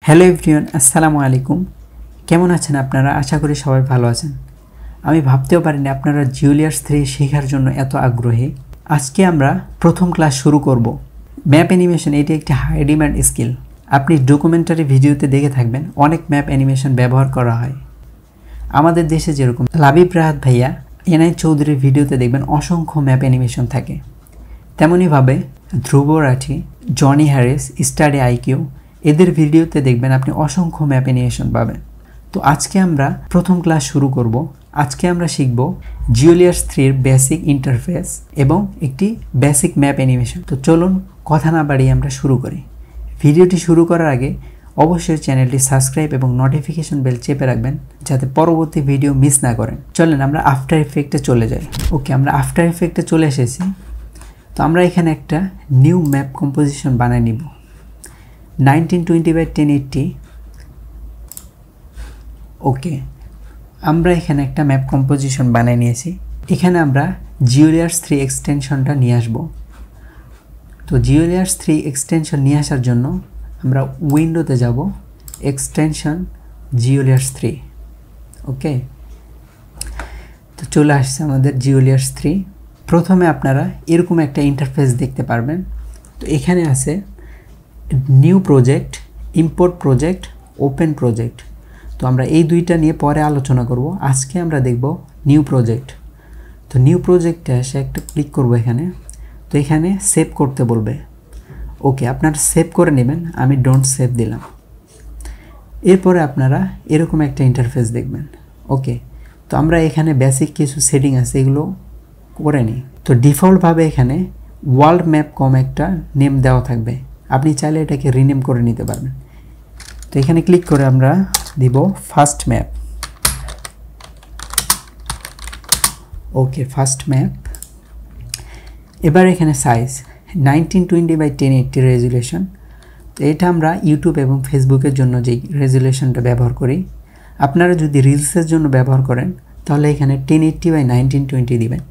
Hello everyone, আসসালামু আলাইকুম। কেমন আছেন আপনারা? আশা করি সবাই ভালো আছেন। আমি ভাবতেও পারিনি আপনারা জিওলিয়ার্স 3 শেখার জন্য এত আগ্রহী। আজকে আমরা প্রথম ক্লাস শুরু করব। ম্যাপ অ্যানিমেশন এটি একটি হাই ডিমান্ড স্কিল। আপনি ডকুমেন্টারি ভিডিওতে দেখে থাকবেন অনেক ম্যাপ অ্যানিমেশন ব্যবহার করা হয়। আমাদের দেশে যেরকম লাবিব রাহাত ভাইয়া, এনআই চৌধুরীর ভিডিওতে দেখবেন অসংখ্য ম্যাপ অ্যানিমেশন থাকে। তেমনইভাবে Dhruv Rathee, Johnny Harris, study IQ এদের ভিডিওতে দেখবেন আপনি অসংখ্য ম্যাপ অ্যানিমেশন পাবেন। তো আজকে আমরা প্রথম ক্লাস শুরু করব। আজকে আমরা শিখব জিওলিয়ার্স 3 এর বেসিক ইন্টারফেস এবং একটি বেসিক ম্যাপ অ্যানিমেশন। তো চলুন কথা না বাড়িয়ে আমরা শুরু করি। ভিডিওটি শুরু করার আগে অবশ্যই চ্যানেলটি সাবস্ক্রাইব এবং নোটিফিকেশন বেল চেপে রাখবেন যাতে পরবর্তী ভিডিও মিস না করেন। চলেন আমরা আফটার ইফেক্টে চলে যাই। ওকে, আমরা আফটার ইফেক্টে চলে এসেছি। তো আমরা এখানে একটা নিউ ম্যাপ কম্পোজিশন বানিয়ে নিব। 1920x1080। ওকে, আমরা এখানে একটা ম্যাপ কম্পোজিশন বানিয়ে নিয়েছি। এখানে আমরা জিওলিয়ার্স 3 এক্সটেনশনটা নিয়ে আসব। তো জিওলিয়ার্স 3 এক্সটেনশন নিয়ে আসার জন্য আমরা উইন্ডোতে যাব, এক্সটেনশন জিওলিয়ার্স 3। ওকে, তো চলে আসছে আমাদের জিওলিয়ার্স 3। প্রথমে আপনারা এরকম একটা ইন্টারফেস দেখতে পারবেন। তো এখানে আছে new project, import project, open project. তো আমরা এই দুইটা নিয়ে পরে আলোচনা করব। আজকে আমরা দেখব নিউ প্রজেক্ট। তো নিউ প্রজেক্টে এসে একটা ক্লিক করব এখানে। তো এখানে সেভ করতে বলবে। ওকে, আপনারা সেভ করে নেবেন। আমি ডোন্ট সেভ দিলাম। এরপরে আপনারা এরকম একটা ইন্টারফেস দেখবেন। ওকে, তো আমরা এখানে বেসিক কিছু সেটিং আছে, এগুলো করে নিই। তো ডিফল্টভাবে এখানে ওয়ার্ল্ড ম্যাপ কম একটা নেম দেওয়া থাকবে। আপনি চাইলে এটাকে রিনেম করে নিতে পারবেন। তো এখানে ক্লিক করে আমরা দিব ফার্স্ট ম্যাপ। ওকে, ফার্স্ট ম্যাপ। এবার এখানে সাইজ 1920x1080 রেজুলেশন। তো এটা আমরা ইউটিউব এবং ফেসবুকের জন্য যেই রেজুলেশনটা ব্যবহার করি। আপনারা যদি রিলসের জন্য ব্যবহার করেন তাহলে এখানে 1080x1920 দিবেন।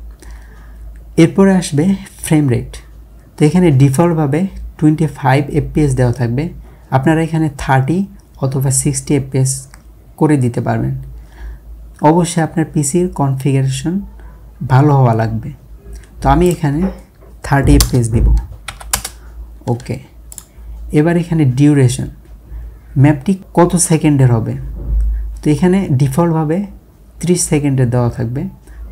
এরপরে আসবে ফ্রেম রেট। তো এখানে ডিফল্টভাবে 25 fps দেওয়া থাকবে। আপনারা এখানে 30 অথবা 60 fps করে দিতে পারবেন। অবশ্যই আপনার পিসির কনফিগারেশন ভালো হওয়া লাগবে। তো আমি এখানে 30 fps দিব। ওকে, এবার এখানে ডিউরেশন, ম্যাপটি কত সেকেন্ডের হবে। তো এখানে ডিফল্টভাবে 30 সেকেন্ডের দেওয়া থাকবে।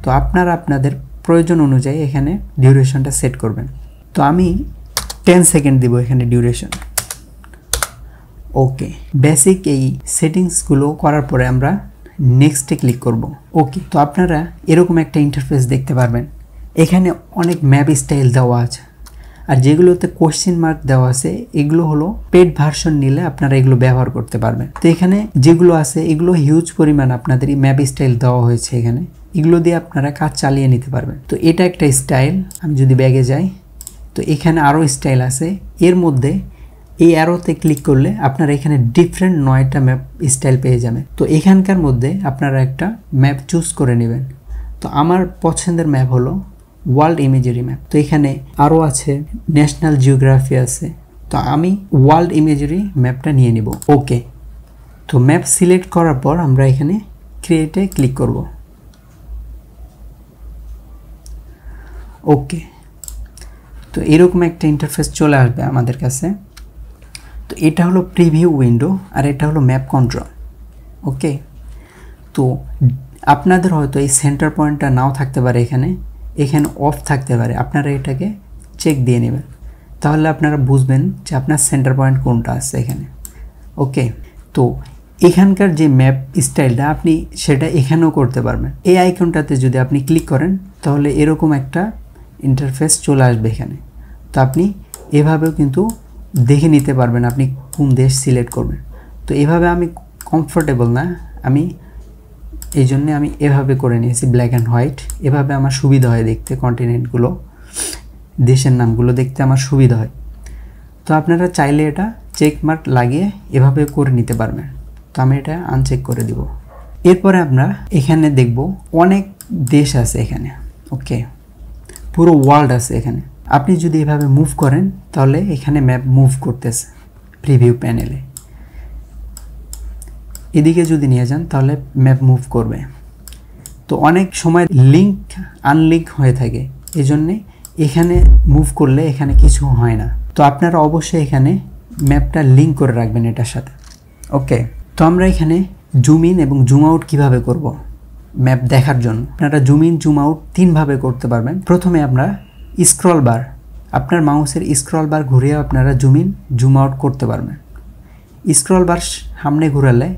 তো আপনারা আপনাদের প্রয়োজন অনুযায়ী এখানে ডিউরেশনটা সেট করবেন। তো আমি 10 সেকেন্ড দিব এখানে ডিউরেশন। ওকে, বেসিক এই সেটিংসগুলো করার পরে আমরা নেক্সটে ক্লিক করব। ওকে, তো আপনারা এরকম একটা ইন্টারফেস দেখতে পারবেন। এখানে অনেক ম্যাপ স্টাইল দেওয়া আছে, আর যেগুলোতে কোশ্চেন মার্ক দেওয়া আছে এগুলো হলো পেড ভার্সন নিলে আপনারা এগুলো ব্যবহার করতে পারবেন। তো এখানে যেগুলো আছে এগুলো হিউজ পরিমাণ আপনাদের এই ম্যাপ স্টাইল দেওয়া হয়েছে। এখানে এগুলো দিয়ে আপনারা কাজ চালিয়ে নিতে পারবেন। তো এটা একটা স্টাইল। আমি যদি ব্যাগে যাই, তো এখানে আরও স্টাইল আছে। এর মধ্যে এই অ্যারোতে ক্লিক করলে আপনারা এখানে ডিফারেন্ট 9টা ম্যাপ স্টাইল পেয়ে যাবেন। তো এখানকার মধ্যে আপনারা একটা ম্যাপ চুজ করে নেবেন। তো আমার পছন্দের ম্যাপ হলো ওয়ার্ল্ড ইমেজারি ম্যাপ। তো এখানে আরও আছে, ন্যাশনাল জিওগ্রাফি আছে। তো আমি ওয়ার্ল্ড ইমেজারি ম্যাপটা নিয়ে নিব। ওকে, তো ম্যাপ সিলেক্ট করার পর আমরা এখানে ক্রিয়েটে ক্লিক করব। ওকে, তো এরকম একটা ইন্টারফেস চলে আসবে আমাদের কাছে। তো এটা হলো প্রিভিউ উইন্ডো আর এটা হলো ম্যাপ কন্ট্রোল। ওকে, তো আপনাদের হয়তো এই সেন্টার পয়েন্টটা নাও থাকতে পারে, এখানে অফ থাকতে পারে। আপনারা এটাকে চেক দিয়ে নেবেন, তাহলে আপনারা বুঝবেন যে আপনার সেন্টার পয়েন্ট কোনটা আছে এখানে। ওকে, তো এখানকার যে ম্যাপ স্টাইলটা আপনি সেটা এখানেও করতে পারবেন। এই আইকনটাতে যদি আপনি ক্লিক করেন তাহলে এরকম একটা ইন্টারফেস চলে আসবে এখানে। তো আপনি এভাবেও কিন্তু দেখে নিতে পারবেন আপনি কোন দেশ সিলেক্ট করবেন। তো এভাবে আমি কমফোর্টেবল না, এই জন্যে আমি এভাবে করে নিয়েছি, ব্ল্যাক অ্যান্ড হোয়াইট। এভাবে আমার সুবিধা হয় দেখতে, কন্টিনেন্টগুলো, দেশের নামগুলো দেখতে আমার সুবিধা হয়। তো আপনারা চাইলে এটা চেক মার্ক লাগিয়ে এভাবে করে নিতে পারবেন। তো আমি এটা আনচেক করে দিব। এরপরে আমরা এখানে দেখব অনেক দেশ আছে এখানে। ওকে, পুরো ওয়ার্ল্ড আছে এখানে। আপনি যদি এভাবে মুভ করেন তাহলে এখানে ম্যাপ মুভ করতেছে প্রিভিউ প্যানেলে। এদিকে যদি নিয়ে যান তাহলে ম্যাপ মুভ করবে। তো অনেক সময় লিঙ্ক আনলিঙ্ক হয়ে থাকে, এই জন্যে এখানে মুভ করলে এখানে কিছু হয় না। তো আপনারা অবশ্যই এখানে ম্যাপটা লিঙ্ক করে রাখবেন এটার সাথে। ওকে, তো আমরা এখানে জুম ইন এবং জুম আউট কীভাবে করব ম্যাপ দেখার জন্য। আপনারা জুম ইন জুম আউট তিনভাবে করতে পারবেন। প্রথমে আমরা স্ক্রল বার, আপনার মাউসের স্ক্রল বার ঘুরিয়ে আপনারা জুম ইন জুম আউট করতে পারবেন। স্ক্রল বার সামনে ঘোরালে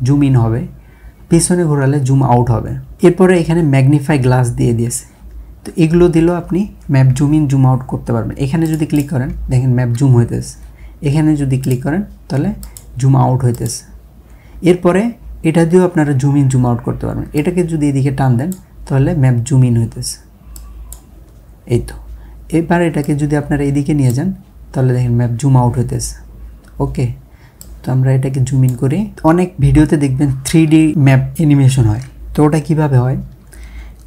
জুম ইন হবে, পিছনে ঘোরালে জুম আউট হবে। এরপরে এখানে ম্যাগনিফাই গ্লাস দিয়ে দিয়েছে, তো এগুলো দিলেও আপনি map zoom in zoom out করতে পারবেন। এখানে যদি ক্লিক করেন দেখেন ম্যাপ জুম হইতেছে, এখানে যদি ক্লিক করেন তাহলে জুম আউট হইতেছে। এরপরে এটা দিয়েও আপনারা জুম ইন জুম আউট করতে পারবেন। এটাকে যদি এদিকে টান দেন তাহলে ম্যাপ জুম ইন হইতেছে, এই তো। এবার এটাকে যদি আপনারা এদিকে নিয়ে যান তাহলে দেখেন ম্যাপ জুম আউট হইতেছে। ওকে, তো আমরা এটাকে জুম ইন করি। অনেক ভিডিওতে দেখবেন 3D ম্যাপ অ্যানিমেশন হয়, তো ওটা কীভাবে হয়,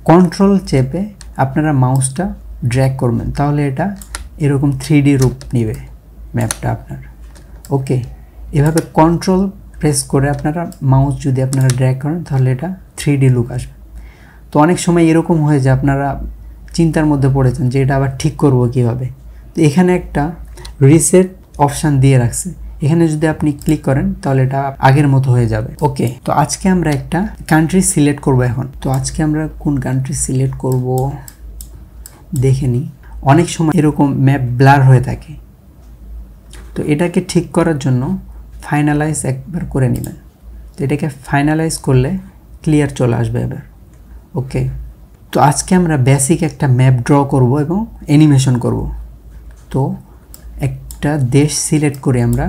কন্ট্রোল চেপে আপনারা মাউসটা ড্র্যাগ করবেন, তাহলে এটা এরকম 3D রূপ নেবে ম্যাপটা আপনার। ওকে, এভাবে কন্ট্রোল প্রেস করে আপনারা মাউস যদি আপনারা ড্র্যাগ করেন তাহলে এটা 3D লুক আসবে। তো অনেক সময় এরকম হয় যে আপনারা চিন্তার মধ্যে পড়েছেন যে এটা আবার ঠিক করব কীভাবে। তো এখানে একটা রিসেট অপশান দিয়ে রাখছে, এখানে যদি আপনি ক্লিক করেন তাহলে এটা আগের মতো হয়ে যাবে। ওকে, তো আজকে আমরা একটা কান্ট্রি সিলেক্ট করব এখন। তো আজকে আমরা কোন কান্ট্রি সিলেক্ট করব দেখে নিই। অনেক সময় এরকম ম্যাপ ব্লার হয়ে থাকে, তো এটাকে ঠিক করার জন্য ফাইনালাইজ একবার করে নেবেন। তো এটাকে ফাইনালাইজ করলে ক্লিয়ার চলে আসবে এবার। ওকে, তো আজকে আমরা বেসিক একটা ম্যাপ ড্র করব এবং অ্যানিমেশন করব। তো একটা দেশ সিলেক্ট করি আমরা,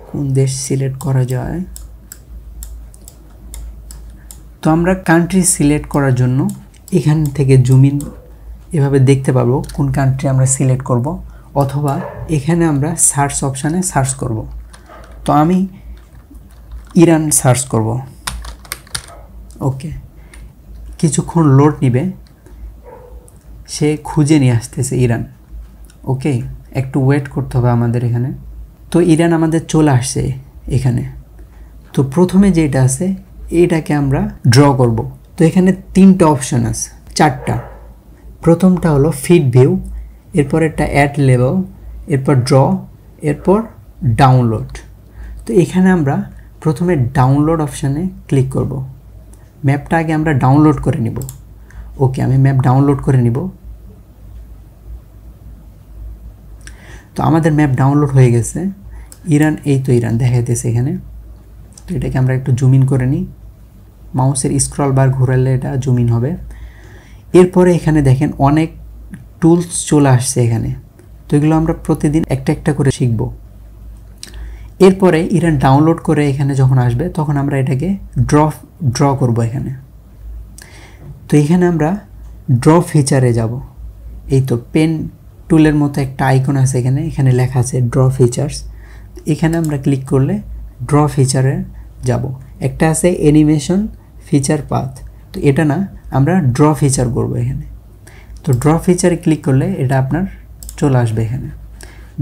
কোন দেশ সিলেক্ট করা যায়। তো আমরা কান্ট্রি সিলেক্ট করার জন্য এখান থেকে জুম ইন এভাবে দেখতে পাবো কোন কান্ট্রি আমরা সিলেক্ট করব, অথবা এখানে আমরা সার্চ অপশানে সার্চ করব। তো আমি ইরান সার্চ করব। ওকে, কিছুক্ষণ লোড নিবে, সে খুঁজে নিয়ে আসতেছে ইরান। ওকে, একটু ওয়েট করতে হবে আমাদের এখানে। তো ইরান আমাদের চলে আসছে এখানে। তো প্রথমে যেটা আছে এইটাকে আমরা ড্র করব। তো এখানে তিনটা অপশন আছে, চারটা। প্রথমটা হলো ফিট ভিউ, এরপর একটা অ্যাড লেভেল, এরপর ড্র, এরপর ডাউনলোড। তো এখানে আমরা প্রথমে ডাউনলোড অপশানে ক্লিক করব। ম্যাপটা আগে আমরা ডাউনলোড করে নিব। ওকে, আমি ম্যাপ ডাউনলোড করে নিব। তো আমাদের ম্যাপ ডাউনলোড হয়ে গেছে। ইরান, এই তো ইরান দেখাইতেছে এখানে। তো এটাকে আমরা একটু জুম ইন করে নিই, মাউসের স্ক্রল বার ঘোরালে এটা জুম ইন হবে। এরপরে এখানে দেখেন অনেক টুলস চলে আসছে এখানে, তো এগুলো আমরা প্রতিদিন একটা একটা করে শিখব। এরপরে ইরান ডাউনলোড করে এখানে যখন আসবে তখন আমরা এটাকে ড্র করব এখানে। তো এখানে আমরা ড্র ফিচারে যাব। এই তো পেন টুলের মতো একটা আইকন আছে এখানে, এখানে লেখা আছে ড্র ফিচার্স। এখানে আমরা ক্লিক করলে ড্র ফিচারে যাব। একটা আছে অ্যানিমেশন ফিচার পাথ, তো এটা না, আমরা ড্র ফিচার করব এখানে। তো ড্র ফিচারে ক্লিক করলে এটা আপনার চলে আসবে এখানে।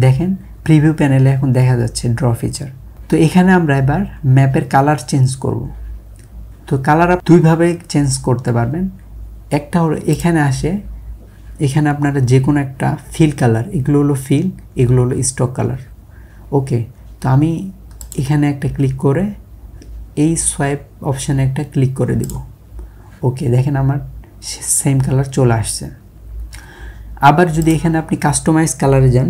দেখেন প্রিভিউ প্যানেলে এখন দেখা যাচ্ছে ড্র ফিচার। তো এখানে আমরা এবার ম্যাপের কালার চেঞ্জ করব। তো কালার দুইভাবে চেঞ্জ করতে পারবেন। একটা হলো এখানে আসে, এখানে আপনারা যে কোনো একটা ফিল কালার, এগুলো হলো ফিল, এগুলো হলো স্টক কালার। ওকে, তো আমি এখানে একটা ক্লিক করে এই সোয়াইপ অপশানে একটা ক্লিক করে দিব। ওকে, দেখেন আমার সেম কালার চলে আসছে। আবার যদি এখানে আপনি কাস্টমাইজ কালারে যান,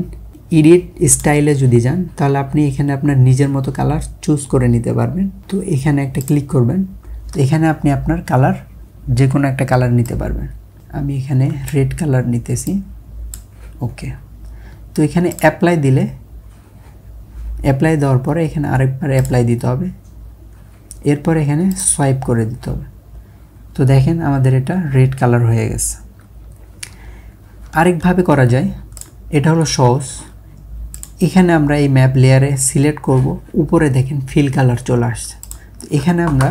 এডিট স্টাইলে যদি যান, তাহলে আপনি এখানে আপনার নিজের মতো কালার চুজ করে নিতে পারবেন। তো এখানে একটা ক্লিক করবেন, তো এখানে আপনি আপনার কালার যে কোনো একটা কালার নিতে পারবেন। আমি এখানে রেড কালার নিতেছি। ওকে, তো এখানে অ্যাপ্লাই দিলে, অ্যাপ্লাই দেওয়ার পরে এখানে আরেকবার অ্যাপ্লাই দিতে হবে, এরপর এখানে সোয়াইপ করে দিতে হবে। তো দেখেন আমাদের এটা রেড কালার হয়ে গেছে। আরেকভাবে করা যায়, এটা হলো সহজ। এখানে আমরা এই ম্যাপ লেয়ারে সিলেক্ট করব, উপরে দেখেন ফিল কালার চলে আসছে। তো এখানে আমরা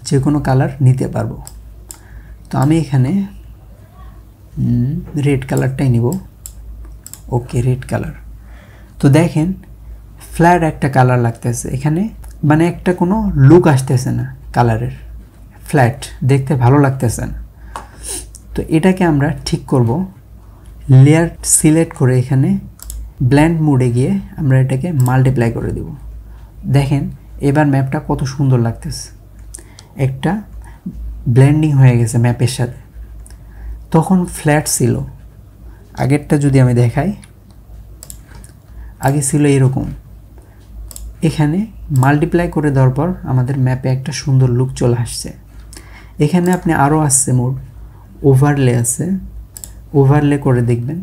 যে কোনো কালার নিতে পারবো। তো আমি এখানে রেড কালারটাই নিব। ওকে, রেড কালার। তো দেখেন ফ্ল্যাট একটা কালার লাগতেছে, এখানে মানে একটা কোনো লুক আসতেছে না, কালারের ফ্ল্যাট, দেখতে ভালো লাগতেছে না। তো এটাকে আমরা ঠিক করব, লেয়ার সিলেক্ট করে এখানে ব্লেন্ড মোডে গিয়ে আমরা এটাকে মাল্টিপ্লাই করে দেব। দেখেন এবার ম্যাপটা কত সুন্দর লাগতেছে, একটা ব্লেন্ডিং হয়ে গেছে ম্যাপের সাথে। তখন ফ্ল্যাট ছিল, আগেরটা যদি আমি দেখাই, আগে ছিল এরকম। এখানে মাল্টিপ্লাই করে দেওয়ার পর আমাদের ম্যাপে একটা সুন্দর লুক চলে আসছে। এখানে আপনি আরও আসছে মোড, ওভারলে আছে, ওভারলে করে দেখবেন,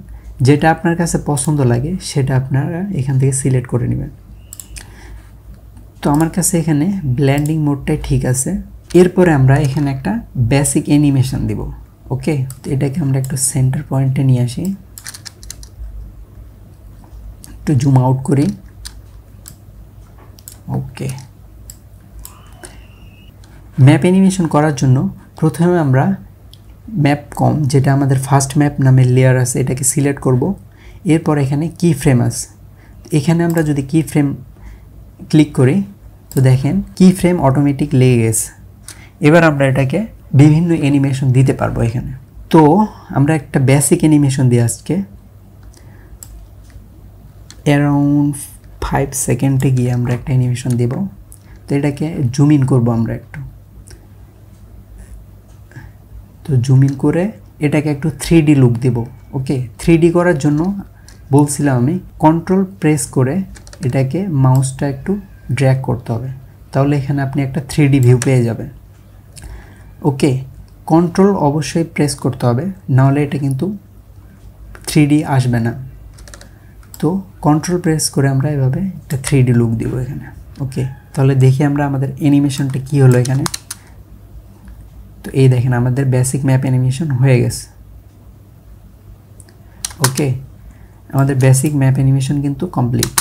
যেটা আপনার কাছে পছন্দ লাগে সেটা আপনারা এখান থেকে সিলেক্ট করে নেবেন। তো আমার কাছে এখানে ব্লেন্ডিং মোডটাই ঠিক আছে। এরপরে আমরা এখানে একটা বেসিক অ্যানিমেশন দিব। ওকে, তো এটাকে আমরা একটু সেন্টার পয়েন্টে নিয়ে আসি, একটু জুম আউট করি। ওকে, ম্যাপ অ্যানিমেশন করার জন্য প্রথমে আমরা ম্যাপ কম, যেটা আমাদের ফার্স্ট ম্যাপ নামে লেয়ার আছে, এটাকে সিলেক্ট করব। এরপর এখানে কি ফ্রেম আছে, এখানে আমরা যদি কি ফ্রেম ক্লিক করি তো দেখেন কি ফ্রেম অটোমেটিক লেগে গেছে। এবার আমরা এটাকে বিভিন্ন অ্যানিমেশন দিতে পারবো এখানে। তো আমরা একটা বেসিক অ্যানিমেশন দিই আজকে, অ্যারাউন্ড 5 সেকেন্ডে গিয়ে আমরা একটা অ্যানিমেশন দেব। তো এটাকে জুম ইন করবো আমরা একটু, তো জুম ইন করে এটাকে একটু 3D লুক দেব। ওকে, 3D করার জন্য বলছিলাম আমি কন্ট্রোল প্রেস করে এটাকে মাউসটা একটু ড্র্যাগ করতে হবে, তাহলে এখানে আপনি একটা 3D ভিউ পেয়ে যাবেন। ওকে, কন্ট্রোল অবশ্যই প্রেস করতে হবে, নাহলে এটা কিন্তু 3D আসবে না। তো কন্ট্রোল প্রেস করে আমরা এভাবে একটা 3D লুক দিব এখানে। ওকে, তাহলে দেখি আমরা আমাদের অ্যানিমেশনটা কি হলো এখানে। তো এই দেখেন আমাদের বেসিক ম্যাপ অ্যানিমেশন হয়ে গেছে। ওকে, আমাদের বেসিক ম্যাপ অ্যানিমেশন কিন্তু কমপ্লিট।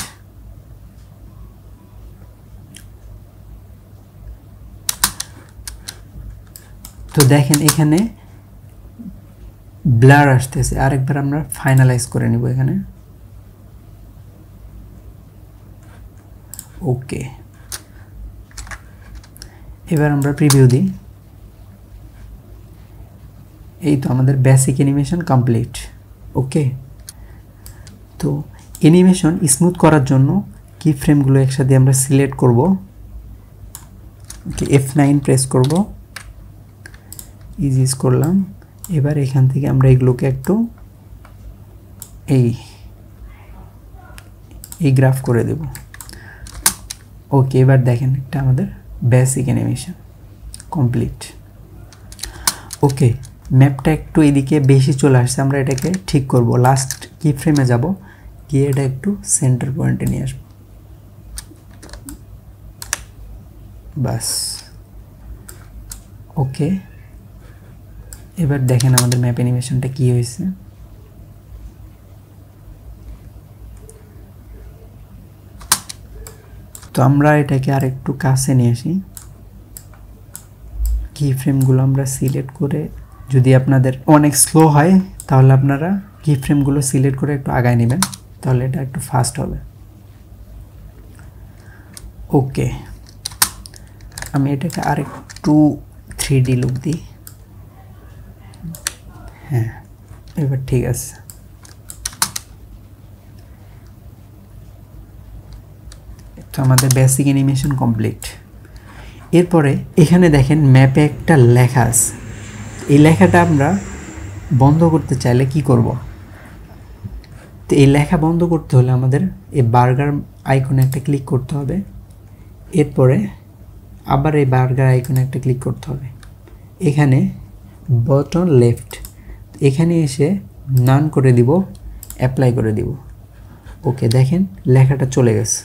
তো দেখেন এখানে ব্লার আসতেছে, আরেকবার আমরা ফাইনালাইজ করে নিব এখানে। ওকে, এবার আমরা প্রিভিউ দিই। এই তো আমাদের বেসিক অ্যানিমেশন কমপ্লিট। ওকে, তো অ্যানিমেশন স্মুথ করার জন্য কি ফ্রেমগুলো একসাথে আমরা সিলেক্ট করব। ওকে, F9 প্রেস করব, ইজিস করলাম। এবার এখান থেকে আমরা এগুলোকে একটু এই গ্রাফ করে দেব। ওকে, এবার দেখেন এটা আমাদের বেসিক অ্যানিমেশন কমপ্লিট। ওকে, ম্যাপটা একটু এদিকে বেশি চলে আসছে, আমরা এটাকে ঠিক করব। লাস্ট কি ফ্রেমে যাব, গিয়ে এটা একটু সেন্টার পয়েন্টে নিয়ে আসব, বাস। ওকে, এবার দেখেন আমাদের ম্যাপ অ্যানিমেশনটা কি হয়েছে। তো আমরা এটাকে আর একটু কাছে নিয়ে আসি, কি ফ্রেমগুলো আমরা সিলেক্ট করে, যদি আপনাদের অনেক স্লো হয় তাহলে আপনারা কি ফ্রেমগুলো সিলেক্ট করে একটু আগায় নেবেন, তাহলে এটা একটু ফাস্ট হবে। ওকে, আমি এটাকে আর একটু 3D লুক দিই। হ্যাঁ, এবার ঠিক আছে। তো আমাদের বেসিক অ্যানিমেশন কমপ্লিট। এরপরে এখানে দেখেন ম্যাপে একটা লেখা আছে, এই লেখাটা আমরা বন্ধ করতে চাইলে কি করব। তো এই লেখা বন্ধ করতে হলে আমাদের এই বার্গার আইকনে একটা ক্লিক করতে হবে, এরপরে আবার এই বার্গার আইকনে একটা ক্লিক করতে হবে, এখানে বটন লেফট, এখানে এসে নান করে দিব, অ্যাপ্লাই করে দিব। ওকে, দেখেন লেখাটা চলে গেছে।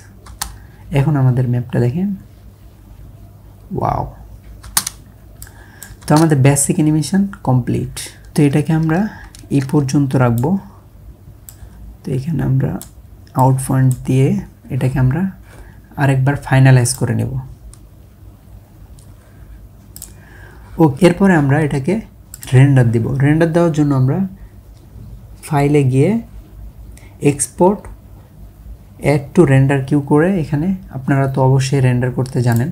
এখন আমাদের ম্যাপটা দেখেন, ওয়াও। তো আমাদের বেসিক অ্যানিমেশন কমপ্লিট। তো এটাকে আমরা এই পর্যন্ত রাখবো। তো এখানে আমরা আউট পয়েন্ট দিয়ে এটাকে আমরা আরেকবার ফাইনালাইজ করে নেব। ও এরপরে আমরা এটাকে রেন্ডার দিব। রেন্ডার দেওয়ার জন্য আমরা ফাইলে গিয়ে export add to render queue করে এখানে আপনারা তো অবশ্যই রেন্ডার করতে জানেন,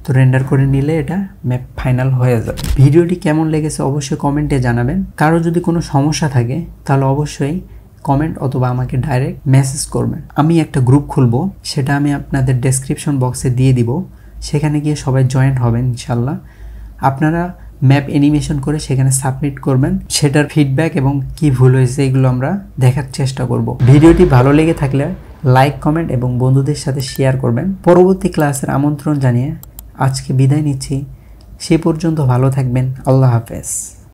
তো রেন্ডার করে নিলে এটা ম্যাপ ফাইনাল হয়ে যাবে। ভিডিওটি কেমন লেগেছে অবশ্যই কমেন্টে জানাবেন। কারো যদি কোনো সমস্যা থাকে তাহলে অবশ্যই কমেন্ট অথবা আমাকে ডাইরেক্ট মেসেজ করবেন। আমি একটা গ্রুপ খুলবো, সেটা আমি আপনাদের ডেসক্রিপশন বক্সে দিয়ে দিব, সেখানে গিয়ে সবাই জয়েন্ট হবেন ইনশাল্লাহ। আপনারা ম্যাপ অ্যানিমেশন করে সেখানে সাবমিট করবেন, সেটার ফিডব্যাক এবং কি ভুল হয়েছে এগুলো আমরা দেখার চেষ্টা করব। ভিডিওটি ভালো লেগে থাকলে লাইক, কমেন্ট এবং বন্ধুদের সাথে শেয়ার করবেন। পরবর্তী ক্লাসের আমন্ত্রণ জানিয়ে আজকে বিদায় নিচ্ছি। সে পর্যন্ত ভালো থাকবেন। আল্লাহ হাফেজ।